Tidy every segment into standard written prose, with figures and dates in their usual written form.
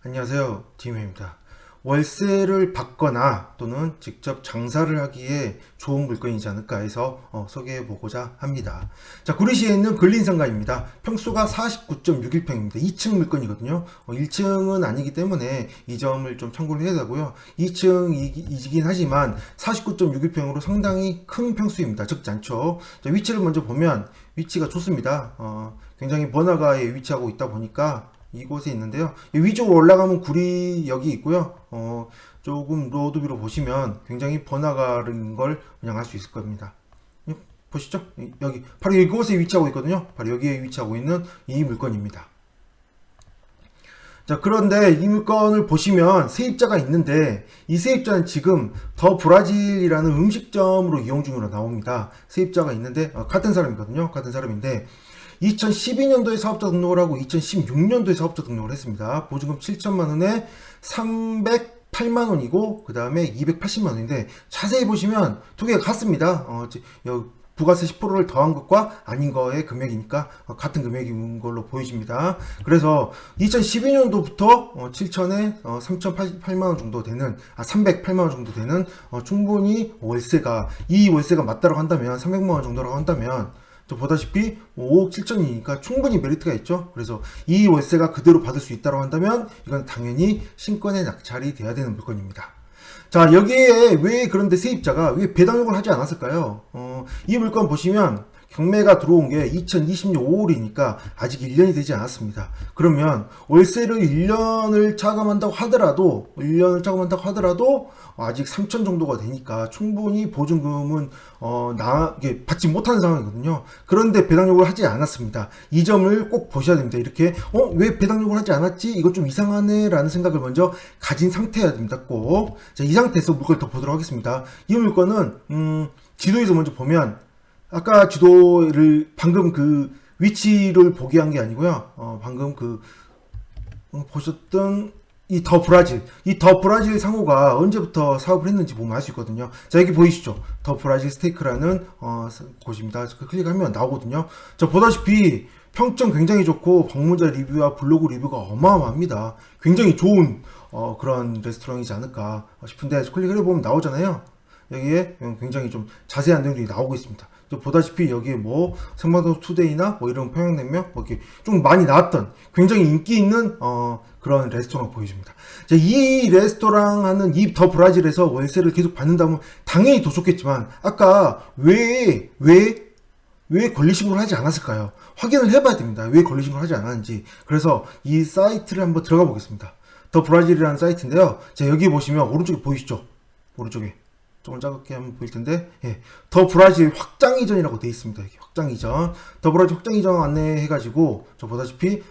안녕하세요. 디임입니다. 월세를 받거나 또는 직접 장사를 하기에 좋은 물건이지 않을까 해서 소개해 보고자 합니다. 자, 구리시에 있는 근린상가입니다. 평수가 49.61평입니다. 2층 물건이거든요. 1층은 아니기 때문에 이 점을 좀 참고를 해야 되고요. 2층이긴 하지만 49.61평으로 상당히 큰 평수입니다. 적지 않죠. 자, 위치를 먼저 보면 위치가 좋습니다. 굉장히 번화가에 위치하고 있다 보니까 이곳에 있는데요. 위쪽으로 올라가면 구리역이 있고요. 조금 로드 뷰로 보시면 굉장히 번화가인 걸 그냥 알 수 있을 겁니다. 보시죠? 여기 바로 이곳에 위치하고 있거든요. 바로 여기에 위치하고 있는 이 물건입니다. 자, 그런데 이 물건을 보시면 세입자가 있는데 이 세입자는 지금 더 브라질이라는 음식점으로 이용 중으로 나옵니다. 세입자가 있는데 같은 사람이거든요. 같은 사람인데 2012년도에 사업자 등록을 하고 2016년도에 사업자 등록을 했습니다. 보증금 7천만 원에 308만 원이고 그 다음에 280만 원인데 자세히 보시면 두 개가 같습니다. 부가세 10%를 더한 것과 아닌 거의 금액이니까 같은 금액인 걸로 보여집니다. 그래서 2012년도부터 7천에 3,008만 원 정도 되는 308만 원 정도 되는 충분히 이 월세가 맞다고 한다면 300만 원 정도라고 한다면 보다시피 5억 7천이니까 충분히 메리트가 있죠. 그래서 이 월세가 그대로 받을 수 있다고 한다면 이건 당연히 신권의 낙찰이 돼야 되는 물건입니다. 자, 여기에 왜 그런데 세입자가 왜 배당 요구를 하지 않았을까요? 이 물건 보시면 경매가 들어온 게 2020년 5월이니까 아직 1년이 되지 않았습니다. 그러면 월세를 1년을 차감한다고 하더라도 아직 3천 정도가 되니까 충분히 보증금은 받지 못하는 상황이거든요. 그런데 배당 요구를 하지 않았습니다. 이 점을 꼭 보셔야 됩니다. 이렇게 왜 배당 요구를 하지 않았지? 이거 좀 이상하네 라는 생각을 먼저 가진 상태여야 됩니다. 꼭. 자, 이 상태에서 물건을 더 보도록 하겠습니다. 이 물건은 지도에서 먼저 보면 아까 지도를 방금 그 위치를 보게 한 게 아니고요. 방금 보셨던 이 더 브라질 상호가 언제부터 사업을 했는지 보면 알 수 있거든요. 자, 여기 보이시죠? 더 브라질 스테이크라는 곳입니다. 클릭하면 나오거든요. 자, 보다시피 평점 굉장히 좋고 방문자 리뷰와 블로그 리뷰가 어마어마합니다. 굉장히 좋은 그런 레스토랑이지 않을까 싶은데 클릭을 해보면 나오잖아요. 여기에 굉장히 좀 자세한 내용들이 나오고 있습니다. 보다시피 여기에 생방송 투데이나 이런 평양냉면 이렇게 좀 많이 나왔던 굉장히 인기 있는 그런 레스토랑 보여줍니다. 자, 이 레스토랑 하는 이 더 브라질에서 월세를 계속 받는다면 당연히 더 좋겠지만 아까 왜 권리신고를 하지 않았을까요? 확인을 해봐야 됩니다. 왜 권리신고를 하지 않았는지. 그래서 이 사이트를 한번 들어가 보겠습니다. 더 브라질이라는 사이트인데요. 자, 여기 보시면 오른쪽에 보이시죠? 오른쪽에 조금 작게 하면 보일 텐데, 더 브라질 확장 이전이라고 되어 있습니다. 확장 이전. 더 브라질 확장 이전 안내해가지고, 저 보다시피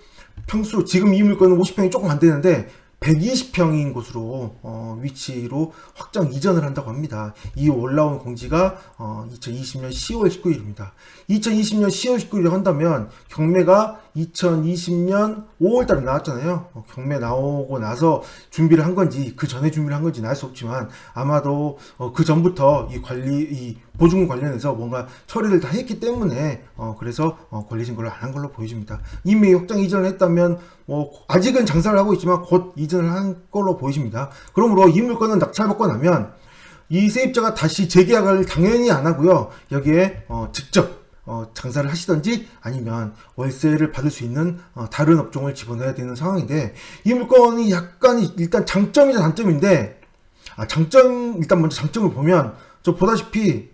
평수, 지금 이 물건은 50평이 조금 안 되는데, 120평인 곳으로 위치로 확장 이전을 한다고 합니다. 이 올라온 공지가 2020년 10월 19일입니다. 2020년 10월 19일에 한다면 경매가 2020년 5월달에 나왔잖아요. 경매 나오고 나서 준비를 한 건지 그 전에 준비를 한 건지는 알 수 없지만 아마도 그 전부터 이 보증금 관련해서 뭔가 처리를 다 했기 때문에 그래서 권리신고를 안 한 걸로 보여집니다. 이미 확장 이전을 했다면 아직은 장사를 하고 있지만 곧 이전을 한 걸로 보여집니다. 그러므로 이 물건은 낙찰받고 나면 이 세입자가 다시 재계약을 당연히 안 하고요. 여기에 직접 장사를 하시던지 아니면 월세를 받을 수 있는 다른 업종을 집어넣어야 되는 상황인데 이 물건이 약간 일단 장점이자 단점인데 일단 먼저 장점을 보면 저 보다시피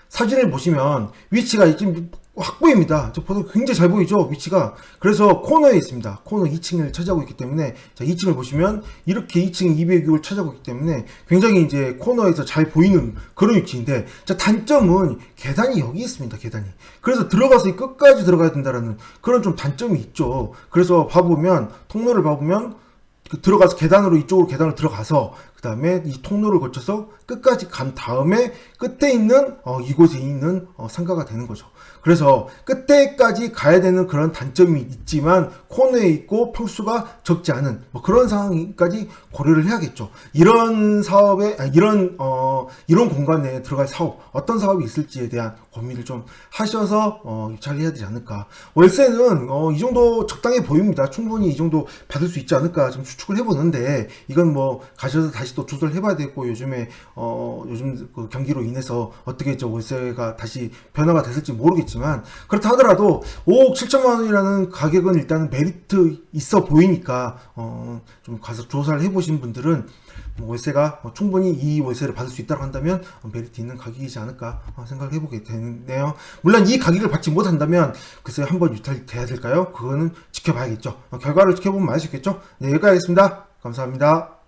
사진을 보시면 위치가 지금 확 보입니다. 저 보다 굉장히 잘 보이죠? 위치가. 그래서 코너에 있습니다. 코너 2층을 차지하고 있기 때문에 자, 2층을 보시면 이렇게 2층 206을 차지하고 있기 때문에 굉장히 이제 코너에서 잘 보이는 그런 위치인데 자, 단점은 계단이 여기 있습니다. 계단이. 그래서 들어가서 끝까지 들어가야 된다라는 그런 좀 단점이 있죠. 그래서 통로를 봐보면 들어가서 이쪽으로 계단으로 들어가서 다음에 이 통로를 거쳐서 끝까지 간 다음에 끝에 있는 이곳에 있는 상가가 되는 거죠. 그래서 끝에까지 가야 되는 그런 단점이 있지만 코너에 있고 평수가 적지 않은 뭐 그런 상황까지 고려를 해야겠죠. 이런 사업에 이런 공간에 들어갈 사업, 어떤 사업이 있을지에 대한 고민을 좀 하셔서 입찰을 해야 되지 않을까. 월세는 이 정도 적당해 보입니다. 충분히 이 정도 받을 수 있지 않을까 좀 추측을 해보는데, 이건 뭐 가셔서 다시 또 조사를 해봐야 되고, 요즘에 요즘 그 경기로 인해서 어떻게 저 월세가 다시 변화가 됐을지 모르겠지만, 그렇다 하더라도 5억 7천만 원이라는 가격은 일단 메리트 있어 보이니까 좀 가서 조사를 해보신 분들은 뭐 월세가 충분히 이 월세를 받을 수 있다고 한다면 메리트 있는 가격이지 않을까 생각을 해보게 되네요. 물론 이 가격을 받지 못한다면 글쎄 한번 유탈돼야 될까요? 그거는 지켜봐야겠죠. 결과를 지켜보면 알 수 있겠죠. 네, 여기까지 하겠습니다. 감사합니다.